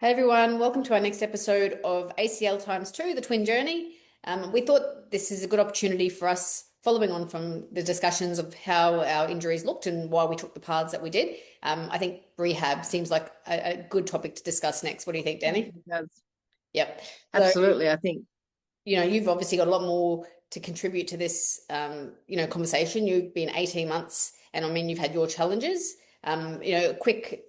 Hey everyone, welcome to our next episode of ACL times two, the twin journey. We thought this is a good opportunity for us, following on from the discussions of how our injuries looked and why we took the paths that we did. I think rehab seems like a good topic to discuss next. What do you think, Danny? Yes, Yep. So, absolutely. I think you've obviously got a lot more to contribute to this, conversation. You've been 18 months, and I mean, you've had your challenges. A quick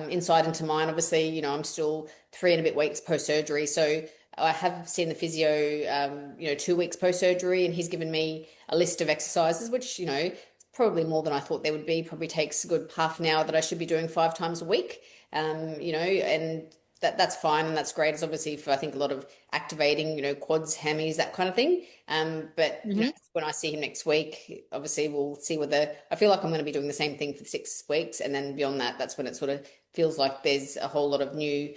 insight into mine. Obviously, I'm still 3 and a bit weeks post surgery, so I have seen the physio, 2 weeks post surgery, and he's given me a list of exercises, which probably more than I thought there would be. Probably takes a good half an hour that I should be doing 5 times a week. And that's fine and that's great. It's obviously for I think a lot of activating, quads, hammies, that kind of thing. But mhm. when I see him next week, obviously we'll see whether I feel like I'm going to be doing the same thing for 6 weeks, and then beyond that, that's when it sort of feels like there's a whole lot of new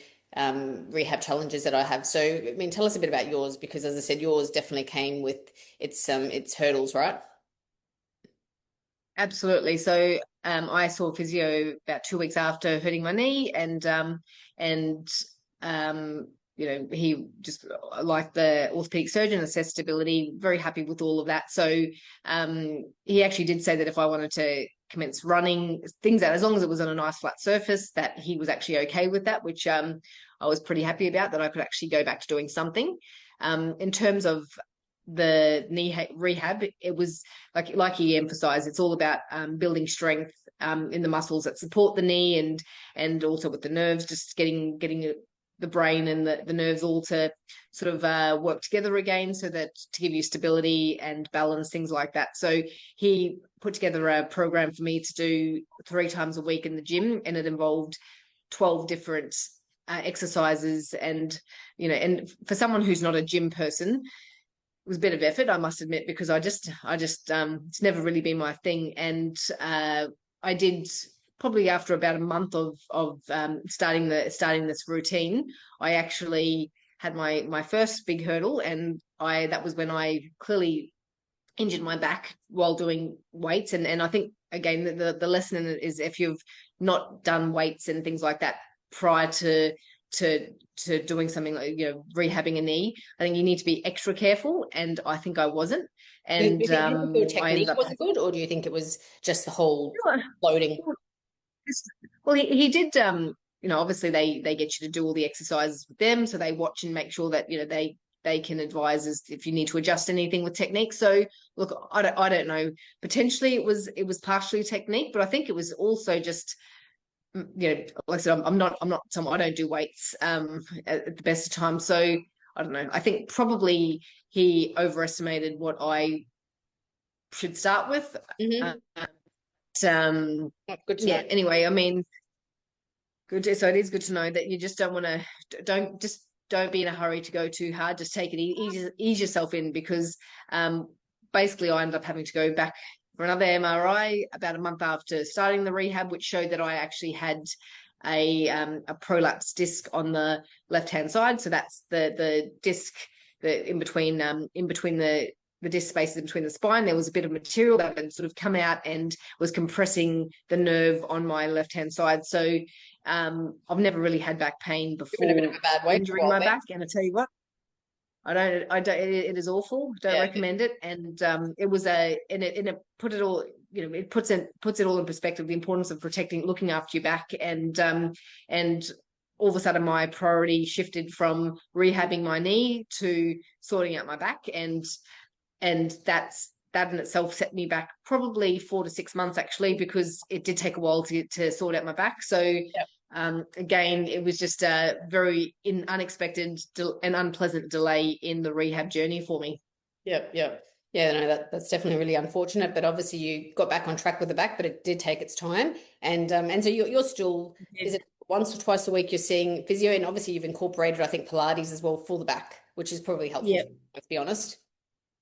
rehab challenges that I have. So, I mean, tell us a bit about yours because, as I said, yours definitely came with its hurdles, right? Absolutely. So I saw physio about 2 weeks after hurting my knee, and he just like the orthopedic surgeon assessed stability, very happy with all of that. So he actually did say that if I wanted to commence running things out, as long as it was on a nice flat surface, that he was actually okay with that, which I was pretty happy about, that I could actually go back to doing something. In terms of the knee rehab, it was like he emphasized, it's all about building strength in the muscles that support the knee, and also with the nerves, just getting the brain and the nerves all to sort of work together again, so that to give you stability and balance, things like that. So he put together a program for me to do 3 times a week in the gym, and it involved 12 different exercises. And for someone who's not a gym person, it was a bit of effort, I must admit, because I just it's never really been my thing. And I did, probably after about a month of starting this routine, I actually had my first big hurdle, and I that was when I clearly injured my back while doing weights. And I think, again, the lesson in it is, if you've not done weights and things like that prior to doing something like, rehabbing a knee, I think you need to be extra careful, and I think I wasn't. Do And you think your I ended technique up, wasn't good, or do you think it was just the whole loading? well, he did, obviously they get you to do all the exercises with them, so they watch and make sure that they can advise us if you need to adjust anything with technique. So look, I don't know, potentially it was partially technique, but I think it was also just, like I said, I'm not someone, I don't do weights at the best of times. So I don't know, I think probably he overestimated what I should start with. Mm-hmm. uh, but, Good to know. yeah, anyway, I mean, good. So it is good to know that you just don't be in a hurry to go too hard. Just take it ease yourself in, because basically I ended up having to go back for another MRI about a month after starting the rehab, which showed that I actually had a prolapsed disc on the left hand side. So that's the disc, the in between the disc spaces in between the spine. There was a bit of material that had sort of come out and was compressing the nerve on my left hand side. So I've never really had back pain You've been a bit before of a bad way for a injuring while my there. back, and I tell you what, I don't. It is awful. Don't Yeah. recommend it. And it was and it put it all. It puts it all in perspective. The importance of protecting, looking after your back, and all of a sudden my priority shifted from rehabbing my knee to sorting out my back, and that in itself set me back probably 4 to 6 months, actually, because it did take a while to sort out my back. So Yeah. again, it was just a very unexpected and unpleasant delay in the rehab journey for me. Yep, yep. Yeah, no, that's definitely really unfortunate. But obviously you got back on track with the back, but it did take its time. And so you're still, is it once or twice a week you're seeing physio? And obviously you've incorporated, I think, Pilates as well for the back, which is probably helpful, Yeah. let's be honest.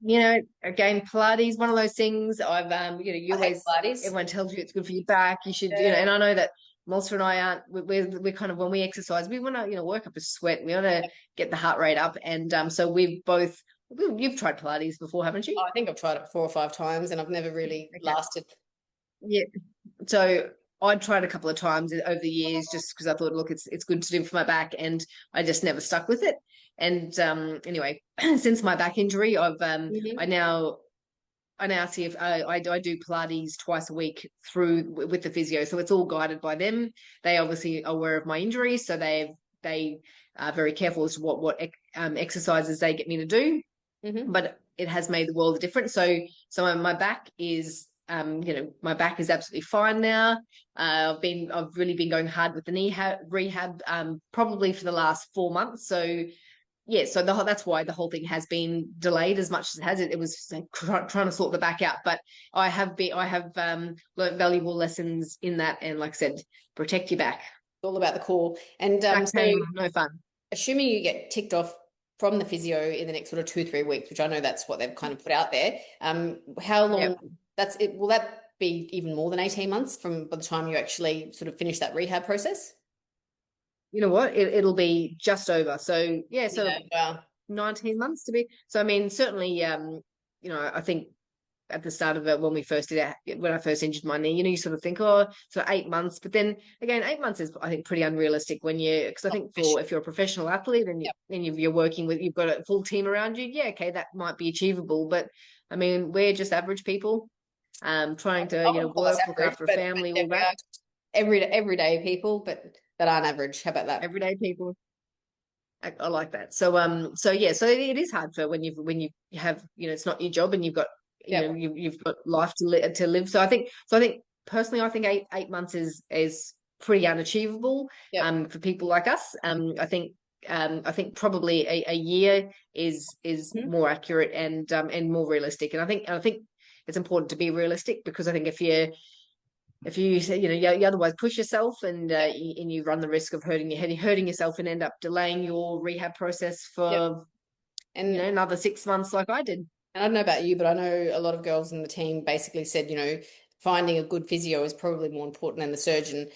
Again, Pilates, one of those things. You I hate always, Pilates. everyone tells you it's good for your back. You should, Yeah. and I know that Melissa and I aren't, we're kind of, when we exercise, we want to, work up a sweat. We want to get the heart rate up. And so you've tried Pilates before, haven't you? I think I've tried it 4 or 5 times and I've never really Okay. lasted. Yeah. So I'd tried a couple of times over the years just because I thought, look, it's good to do for my back, and I just never stuck with it. And anyway, since my back injury, Mhm. I now see if I do Pilates twice a week through with the physio, so it's all guided by them. They obviously are aware of my injuries, so they are very careful as to what exercises they get me to do. Mhm. But it has made the world of difference. So my back is my back is absolutely fine now. I've really been going hard with the knee rehab probably for the last 4 months. So yeah, so that's why the whole thing has been delayed as much as it has. It was like trying to sort the back out, but I have learned valuable lessons in that, and like I said, protect your back. All about the core. And Back so pain, no fun. assuming you get ticked off from the physio in the next sort of 2, 3 weeks, which I know that's what they've kind of put out there. How Yep. long that's it? Will that be even more than 18 months from by the time you actually sort of finish that rehab process? You know what? It'll be just over. So yeah, Yeah, so wow. 19 months to be. So I mean, certainly, I think at the start of it when we first did it, when I first injured my knee, you sort of think, oh, so 8 months. But then again, 8 months is I think pretty unrealistic when because I Not think fish. if you're a professional athlete and Yep. you're working with you've got a full team around you, yeah, okay, that might be achievable. But I mean, we're just average people, trying to I wouldn't call us work, look average, after a but family, yeah, all we that. are everyday people, but that aren't average. How about that? Everyday people. I like that. So yeah, so it is hard for when you have, it's not your job and you've got, Yep. you've got life to live. So I think personally, I think eight months is pretty unachievable Yep. for people like us. I think probably a year is Mhm. more accurate and more realistic. And I think it's important to be realistic, because I think if you say, you otherwise push yourself, Yep. and you run the risk of hurting yourself and end up delaying your rehab process Yep. for And another 6 months like I did. And I don't know about you, but I know a lot of girls in the team basically said, finding a good physio is probably more important than the surgeon,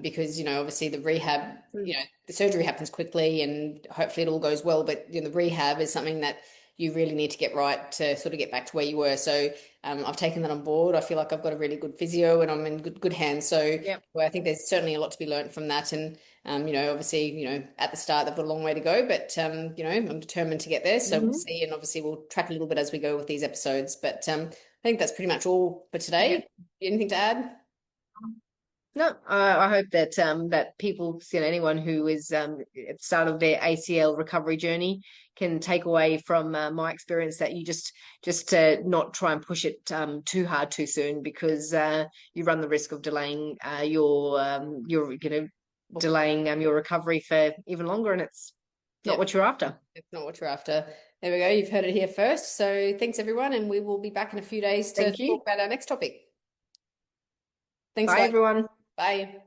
because, obviously the rehab, the surgery happens quickly and hopefully it all goes well, but the rehab is something that you really need to get right to sort of get back to where you were. So I've taken that on board. I feel like I've got a really good physio and I'm in good hands. So Yep. well, I think there's certainly a lot to be learned from that. And obviously, at the start, they've got a long way to go, but, I'm determined to get there. So we'll Hmm. see. And obviously, we'll track a little bit as we go with these episodes. But I think that's pretty much all for Yeah. today. Anything to add? No, I hope that people, anyone who is at the start of their ACL recovery journey, can take away from my experience that you just not try and push it too hard too soon, because you run the risk of delaying Well, delaying your recovery for even longer, and it's not yep, what you're after. it's not what you're after. There we go. You've heard it here first. So thanks, everyone. And we will be back in a few days to Thank you. talk about our next topic. Thanks, Bye, guys. everyone. Bye.